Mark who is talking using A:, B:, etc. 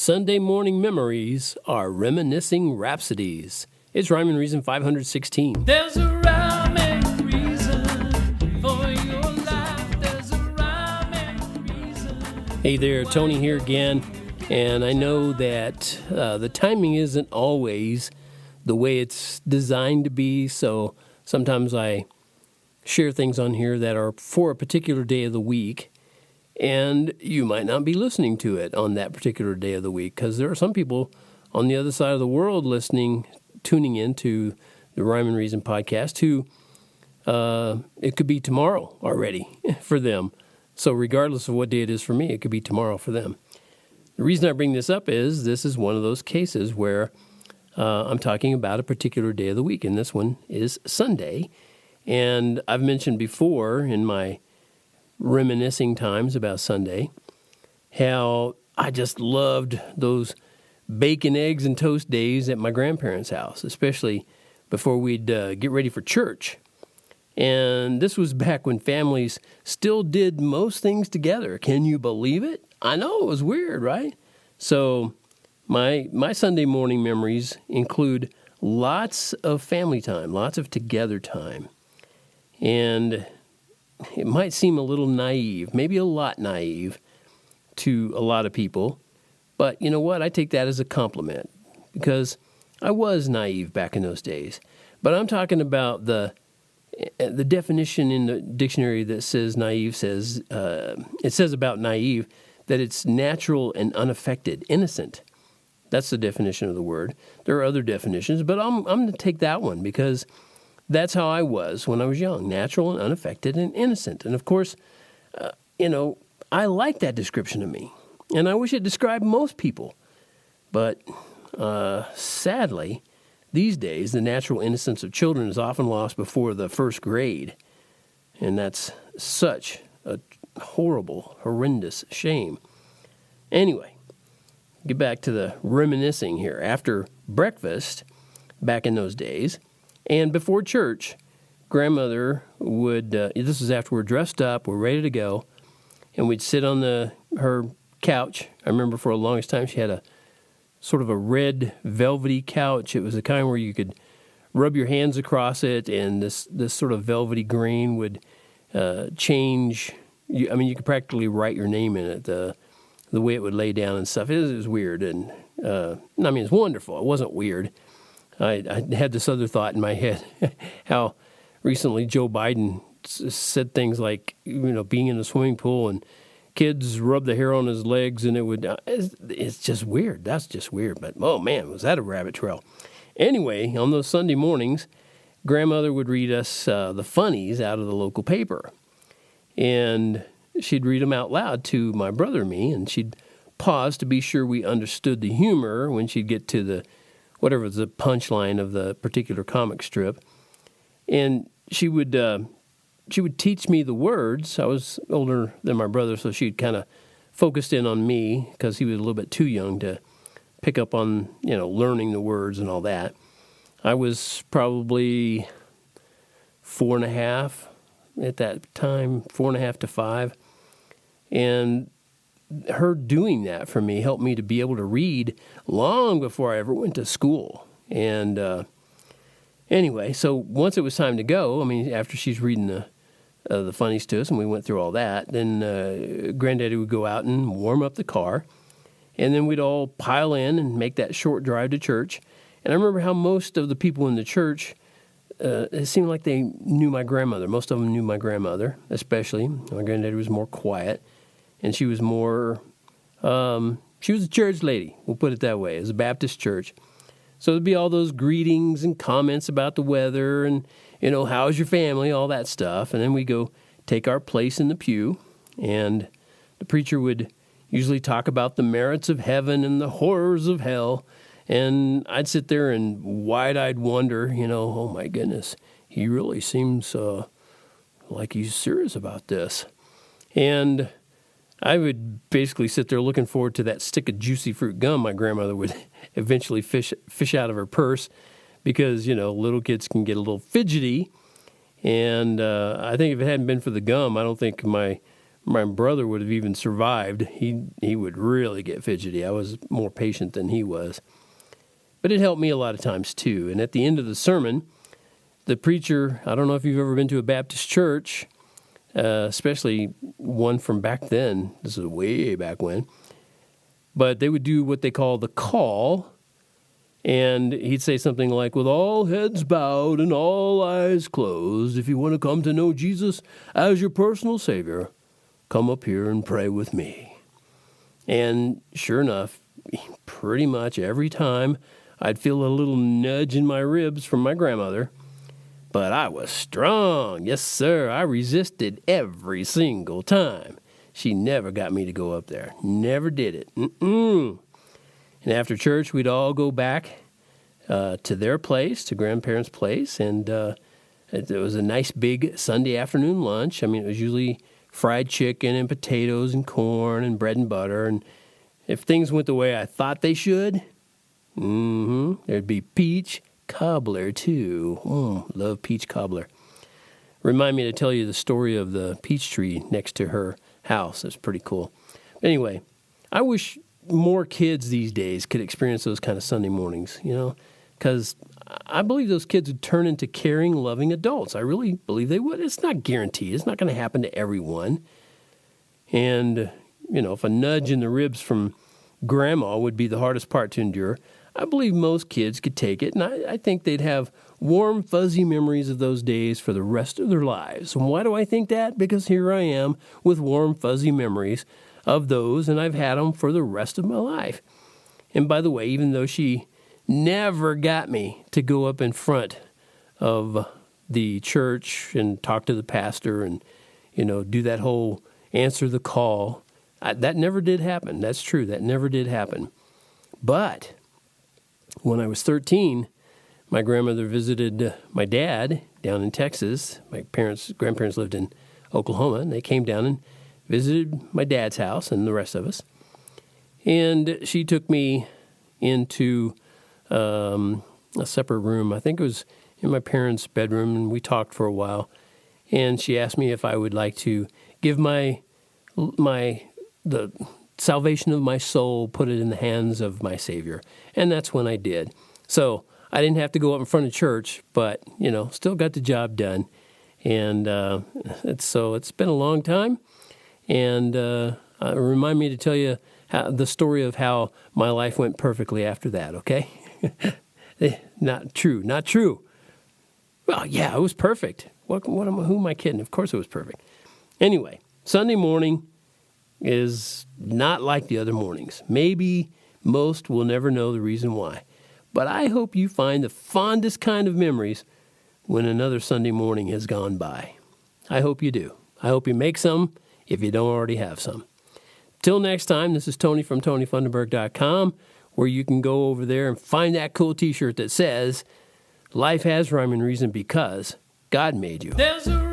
A: Sunday morning memories are reminiscing rhapsodies. It's Rhyme and Reason 516.
B: There's a rhyme and reason for your life. There's a rhyme and reason.
A: Hey there, Tony here again. And I know that the timing isn't always the way it's designed to be, so sometimes I share things on here that are for a particular day of the week, and you might not be listening to it on that particular day of the week because there are some people on the other side of the world tuning into the Rhyme and Reason podcast who it could be tomorrow already for them. So regardless of what day it is for me, it could be tomorrow for them. The reason I bring this up is this is one of those cases where I'm talking about a particular day of the week, and this one is Sunday. And I've mentioned before in my reminiscing times about Sunday how I just loved those bacon, eggs, and toast days at my grandparents' house, especially before we'd get ready for church. And this was back when families still did most things together. Can you believe it? I know, it was weird, right? So my Sunday morning memories include lots of family time, lots of together time. And it might seem a little naive, maybe a lot naive to a lot of people, but you know what? I take that as a compliment because I was naive back in those days. But I'm talking about the definition in the dictionary that says naive says, it says about naive that it's natural and unaffected, innocent. That's the definition of the word. There are other definitions, but I'm going to take that one because that's how I was when I was young, natural and unaffected and innocent. And of course, I like that description of me. And I wish it described most people. But sadly, these days, the natural innocence of children is often lost before the first grade. And that's such a horrible, horrendous shame. Anyway, get back to the reminiscing here. After breakfast, back in those days, and before church, grandmother would, this is after we're dressed up, we're ready to go, and we'd sit on her couch. I remember for the longest time she had a sort of a red velvety couch. It was the kind where you could rub your hands across it, and this sort of velvety green would change. You could practically write your name in it, the way it would lay down and stuff. It was weird, and it's wonderful. It wasn't weird. I had this other thought in my head, how recently Joe Biden said things like, being in a swimming pool and kids rub the hair on his legs and it would, it's just weird. That's just weird. But, oh man, was that a rabbit trail. Anyway, on those Sunday mornings, grandmother would read us the funnies out of the local paper. And she'd read them out loud to my brother and me, and she'd pause to be sure we understood the humor when she'd get to the punchline of the particular comic strip. And she would teach me the words. I was older than my brother, so she'd kind of focused in on me because he was a little bit too young to pick up on, learning the words and all that. I was probably 4.5 at that time, 4.5 to 5. And her doing that for me helped me to be able to read long before I ever went to school. And anyway, so once it was time to go, after she's reading the funnies to us and we went through all that, then Granddaddy would go out and warm up the car, and then we'd all pile in and make that short drive to church. And I remember how most of the people in the church, it seemed like they knew my grandmother. Most of them knew my grandmother, especially. My granddaddy was more quiet. And she was more, she was a church lady, we'll put it that way. It was a Baptist church. So there'd be all those greetings and comments about the weather and, how's your family, all that stuff. And then we go take our place in the pew. And the preacher would usually talk about the merits of heaven and the horrors of hell. And I'd sit there and wide-eyed wonder, oh my goodness, he really seems like he's serious about this. And I would basically sit there looking forward to that stick of juicy fruit gum my grandmother would eventually fish out of her purse because, little kids can get a little fidgety. And I think if it hadn't been for the gum, I don't think my my brother would have even survived. He would really get fidgety. I was more patient than he was. But it helped me a lot of times too. And at the end of the sermon, the preacher, I don't know if you've ever been to a Baptist church, especially one from back then. This is way back when. But they would do what they call the call. And he'd say something like, with all heads bowed and all eyes closed, if you want to come to know Jesus as your personal Savior, come up here and pray with me. And sure enough, pretty much every time I'd feel a little nudge in my ribs from my grandmother. But I was strong. Yes, sir. I resisted every single time. She never got me to go up there. Never did it. And after church, we'd all go back to their place, to grandparents' place, and it was a nice big Sunday afternoon lunch. I mean, it was usually fried chicken and potatoes and corn and bread and butter. And if things went the way I thought they should, there'd be peach cobbler, too. Love peach cobbler. Remind me to tell you the story of the peach tree next to her house. It's pretty cool. Anyway, I wish more kids these days could experience those kind of Sunday mornings, because I believe those kids would turn into caring, loving adults. I really believe they would. It's not guaranteed. It's not going to happen to everyone. And, if a nudge in the ribs from grandma would be the hardest part to endure, I believe most kids could take it, and I think they'd have warm, fuzzy memories of those days for the rest of their lives. And why do I think that? Because here I am with warm, fuzzy memories of those, and I've had them for the rest of my life. And by the way, even though she never got me to go up in front of the church and talk to the pastor and, do that whole answer the call, that never did happen. That's true. That never did happen. But when I was 13, my grandmother visited my dad down in Texas. My grandparents lived in Oklahoma, and they came down and visited my dad's house and the rest of us. And she took me into a separate room. I think it was in my parents' bedroom, and we talked for a while. And she asked me if I would like to give the salvation of my soul, put it in the hands of my Savior. And that's when I did. So I didn't have to go up in front of church, but, still got the job done. And it's been a long time. And remind me to tell you the story of how my life went perfectly after that, okay? Not true. Well, yeah, it was perfect. Who am I kidding? Of course it was perfect. Anyway, Sunday morning is not like the other mornings. Maybe most will never know the reason why. But I hope you find the fondest kind of memories when another Sunday morning has gone by. I hope you do. I hope you make some if you don't already have some. Till next time, this is Tony from TonyFunderburk.com, where you can go over there and find that cool t-shirt that says, life has rhyme and reason because God made you.
B: There's a